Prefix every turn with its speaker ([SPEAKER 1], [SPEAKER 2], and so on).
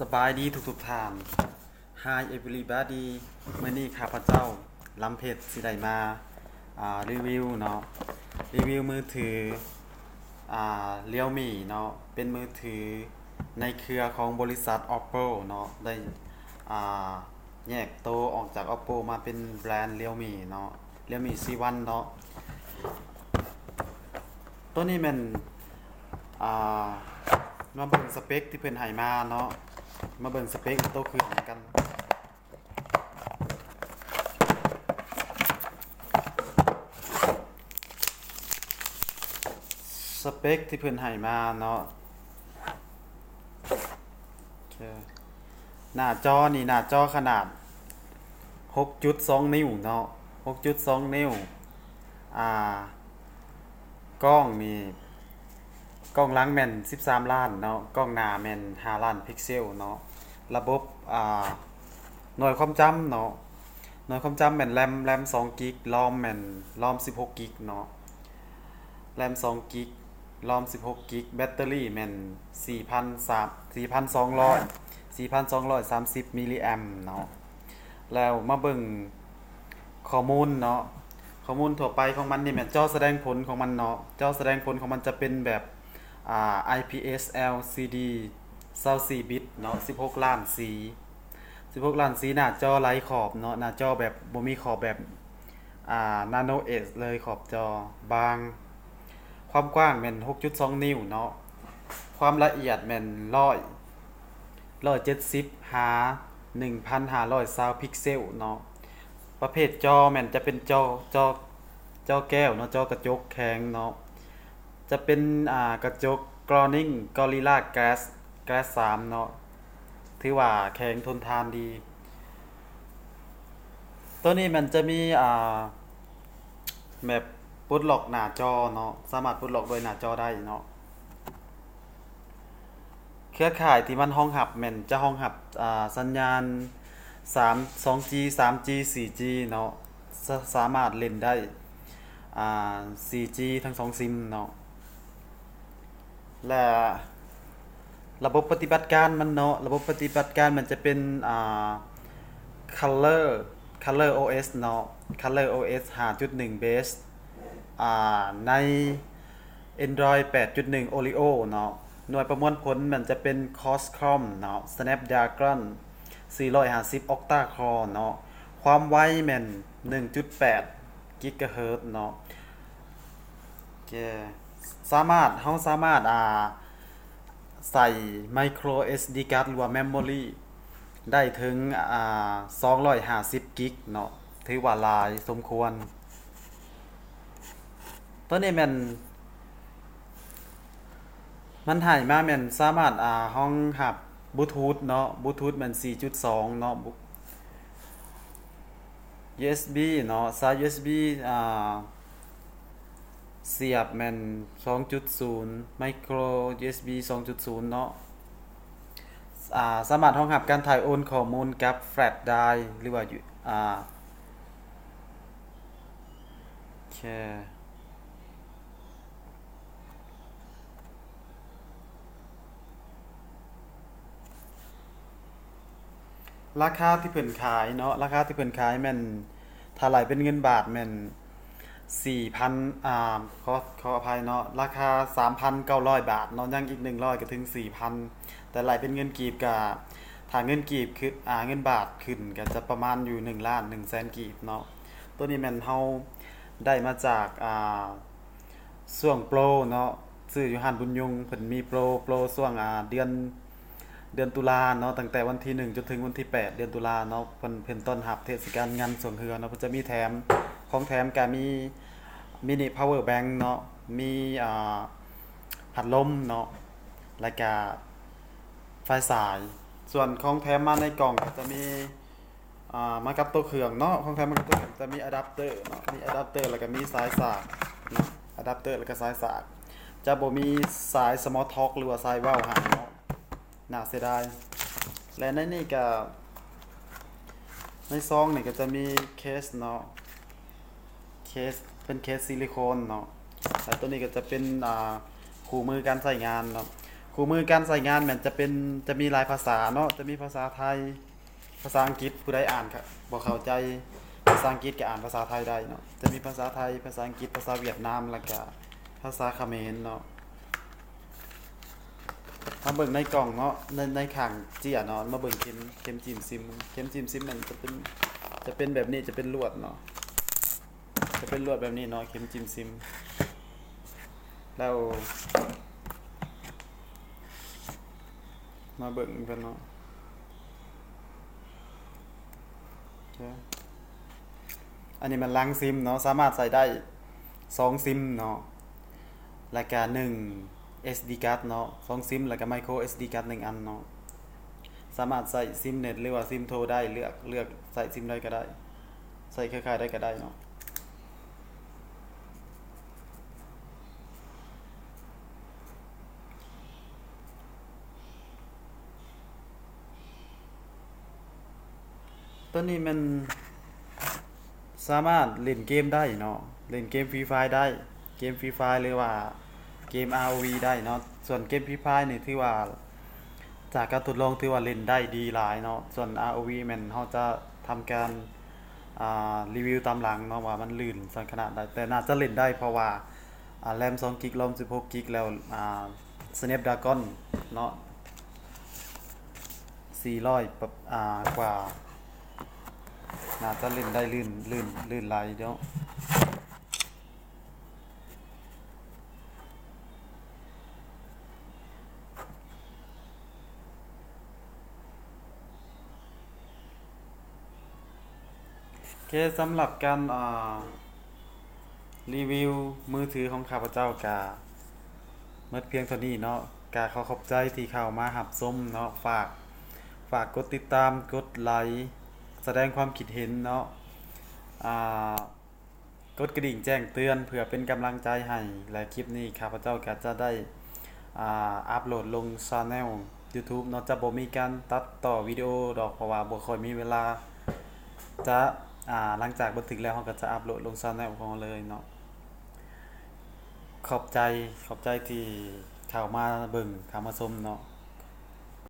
[SPEAKER 1] สบายดีทุกท่าน Hi everybody มื้อนี้ข้าพเจ้าลำเพชรสิได้มารีวิวเนาะรีวิวมือถือRealme เนาะเป็นมือถือในเครือของบริษัท Oppo เนาะได้แยกตัวออกจาก Oppo มาเป็นแบรนด์ Realme เนาะ Realme C1 เนาะตัวนี้มันอ่ามาเบิ่งสเปคที่เพิ่นให้มาเนาะมาเบิ่งสเปคตัวคือกันสเปคที่เพิ่นให้มาเนาะหน้าจอนี่หน้าจอขนาด 6.2 นิ้วเนาะ 6.2 นิ้วอ่ากล้องนี่กล้องหลังแม่น13ล้านเนาะกล้องหน้าแม่น5ล้านพิกเซลเนาะระบบหน่วยความจำเนาะหน่วยความจำแม่นแรม2กิกรอมแม่นรอม16กิกเนาะแรม2กิกรอม16กิกแบตเตอรี่แม่น4,230 มิลลิแอมป์เนาะแล้วมาเบิ่งข้อมูลเนาะข้อมูลทั่วไปของมันนี่แม่นจอแสดงผลของมันเนาะจอแสดงผลของมันจะเป็นแบบIPS LCD 24บิตเนาะ16ล้านสี16ล้านสีหน้าจอไร้ขอบเนาะหน้าจอแบบบ่มีขอบแบบNano Edge เลยขอบจอบางความกว้างแม่น 6.2 นิ้วเนาะความละเอียดแม่น170หา1,520พิกเซลเนาะประเภทจอแม่นจะเป็นจอแก้วเนาะจอกระจกแข็งเนาะจะเป็นกระจก Corning Gorilla Glass 3เนาะถือว่าแข็งทนทานดีตัวนี้มันจะมีแบบปลดล็อกหน้าจอเนาะสามารถปลดล็อกโดยหน้าจอได้เนาะเครือข่ายที่มันรองรับแม่นจะรองรับสัญญาณ2G 3G 4G เนาะสามารถเล่นได้4G ทั้ง2ซิมเนาะและระบบปฏิบัติการมันเนาะระบบปฏิบัติการมันจะเป็นColor OS เนาะ Color OS 5.1 Base ใน Android 8.1 Oreo เนาะหน่วยประมวลผลมันจะเป็น Qualcomm เนาะ Snapdragon 450 Octa Core เนาะความไวแม่น 1.8 GHz เนาะเราสามารถใส่ Micro SD card หรือว่า Memory ได้ถึง250กิกเนาะถือว่าหลายสมควรตัวนี้มันให้มาแม่นสามารถห้องหับบลูทูธเนาะบลูทูธมัน 4.2 เนาะ USB เนาะสาย USB เสียบแม่น 2.0 Micro USB 2.0 เนาะสามารถรองรับการถ่ายโอนข้อมูลกับแฟลชไดรฟ์หรือว่าแค่ราคาที่เพิ่นขายเนาะราคาที่เพิ่นขายแม่นถ้าไหลเป็นเงินบาทแม่น 4,000ขออภัยเนาะราคา 3,900 บาทเนาะยังอีก100ก็ถึง 4,000 แต่ไหลเป็นเงินกีบก็ถ้าเงินกีบคือเงินบาทขึ้นก็จะประมาณอยู่1ล้าน1แสนกีบเนาะตัวนี้แม่นเฮาได้มาจากช่วงโปรเนาะซื้ออยู่ห้านบุญยงเพิ่นมีโปรช่วงเดือนตุลาเนาะตั้งแต่วันที่1จนถึงวันที่8เดือนตุลาเนาะเพิ่นต้อนรับเทศกาลงานสงเฮือเนาะเพิ่นจะมีแถมของแถมก็มีมินิพาวเวอร์แบงค์เนาะมีพัดลมเนาะแล้วก็ไฟสายส่วนของแถมมาในกล่องก็จะมีมากับตัวเครื่องเนาะของแถมมากับตัวเครื่องจะมีอะแดปเตอร์เนาะมีอะแดปเตอร์แล้วก็มีสายสากเนาะอะแดปเตอร์แล้วก็สายสากจะบ่มีสาย Small Talk หรือว่าสายเว้าหาเนาะน่าเสียดายและในนี่ก็ในซองนี่ก็จะมีเคสเนาะเคสเป็นเคสซิลิโคนเนาะแล้วตัวนี้ก็จะเป็นคู่มือการใช้งานเนาะ คู่มือการใช้งานแม่นจะมีหลายภาษาเนาะจะมีภาษาไทยภาษาอังกฤษผู้ใดอ่านครับบ่เข้าใจภาษาอังกฤษก็อ่านภาษาไทยได้เนาะจะมีภาษาไทยภาษาอังกฤษภาษาเวียดนามแล้วก็ภาษาเขมรเนาะมาเบิ่งในกล่องเนาะในข้างเจียเนาะมาเบิ่งเข็มจิ้มซิมเข็มจิ้มซิมมันจะเป็นแบบนี้จะเป็นลวดเนาะจะเป็นลวดแบบนี้เนาะเข็มจิ้มซิมแล้วมาเบิ่งกันเนาะโอเคอันนี้มันลังซิมเนาะสามารถใส่ได้2ซิมเนาะแล้วก็1 SD card เนาะ2ซิมแล้วก็ micro SD card 1อันเนาะสามารถใส่ซิมเน็ตหรือว่าซิมโทรได้เลือกใส่ซิมใดก็ได้ใส่เครือข่ายได้ก็ได้เนาะตัวนี้มันสามารถเล่นเกมได้เนาะเล่นเกม Free Fire ได้เกม Free Fire หรือว่าเกม ROV ได้เนาะส่วนเกม Free Fire นี่ถือว่าจากการทดลองถือว่าเล่นได้ดีหลายเนาะส่วน ROV แม่นเฮาจะทำการรีวิวตามหลังเนาะว่ามันลื่นสักขนาดใดแต่น่าจะเล่นได้เพราะว่าแรม2กิก ROM 16กิกแล้วSnapdragon เนาะ400กว่าน่าจะเล่นได้ลื่นไหลเดี๋ยวโอเคสำหรับการรีวิวมือถือของข้าพเจ้ากะเมื่อเพียงเท่านี้เนาะกะขอขอบใจที่เข้ามารับชมเนาะฝากกดติดตามกดไลค์แสดงความคิดเห็นเนาะอ่ากดกระดิ่งแจ้งเตือนเพื่อเป็นกำลังใจให้และคลิปนี้ข้าพเจ้าก็จะได้อัปโหลดลง Channel YouTube เนาะจะบ่มีการตัดต่อวิดีโอดอกเพราะว่าบ่ค่อยมีเวลาจะหลังจากบันทึกแล้วเราก็จะอัปโหลดลง Channel ของเราเลยเนาะขอบใจที่เข้ามาเบิ่งเข้ามาชมเนาะ